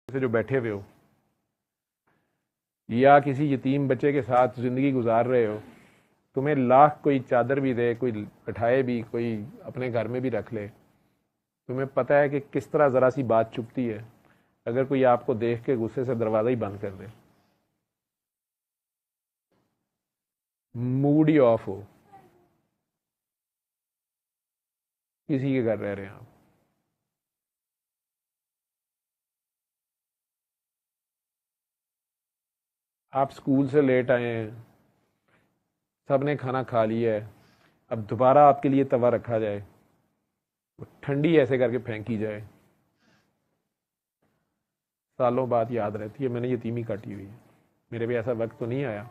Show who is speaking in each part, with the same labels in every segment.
Speaker 1: से जो बैठे हुए हो या किसी यतीम बच्चे के साथ ज़िंदगी गुजार रहे हो, तुम्हें लाख कोई चादर भी दे, कोई बैठाए भी, कोई अपने घर में भी रख ले, तुम्हें पता है कि किस तरह ज़रा सी बात चुभती है अगर कोई आपको देख के गुस्से से दरवाज़ा ही बंद कर दे, मूड ही ऑफ हो, किसी के घर रह रहे हैं आप स्कूल से लेट आए हैं, सबने खाना खा लिया है, अब दोबारा आपके लिए तवा रखा जाए, ठंडी ऐसे करके फेंकी जाए, सालों बाद याद रहती है मैंने यतीमी काटी हुई है। मेरे भी ऐसा वक्त तो नहीं आया,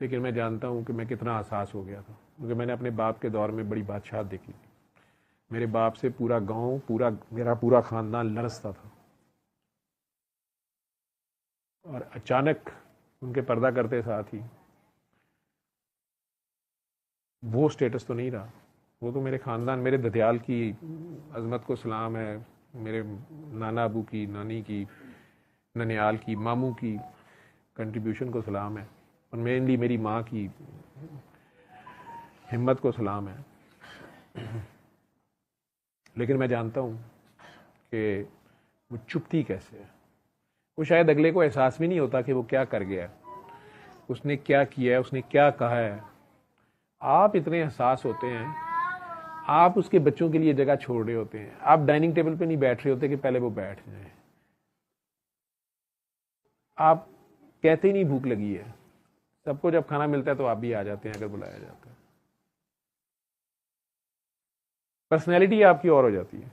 Speaker 1: लेकिन मैं जानता हूँ कि मैं कितना एहसास हो गया था, क्योंकि मैंने अपने बाप के दौर में बड़ी बादशाह देखी थी। मेरे बाप से पूरा गांव, मेरा पूरा खानदान लरसता था, और अचानक उनके पर्दा करते साथ ही वो स्टेटस तो नहीं रहा। वो तो मेरे ख़ानदान, मेरे ददयाल की अजमत को सलाम है, मेरे नाना अबू की, नानी की, ननियाल की, मामू की कंट्रीब्यूशन को सलाम है, और मेनली मेरी माँ की हिम्मत को सलाम है। लेकिन मैं जानता हूँ कि वो चुपती कैसे है। वो शायद अगले को एहसास भी नहीं होता कि वो क्या कर गया, उसने क्या किया है, उसने क्या कहा है। आप इतने एहसास होते हैं, आप उसके बच्चों के लिए जगह छोड़ रहे होते हैं, आप डाइनिंग टेबल पे नहीं बैठ रहे होते कि पहले वो बैठ जाए, आप कहते ही नहीं भूख लगी है, सबको जब खाना मिलता है तो आप भी आ जाते हैं अगर बुलाया जाता है। पर्सनैलिटी आपकी और हो जाती है।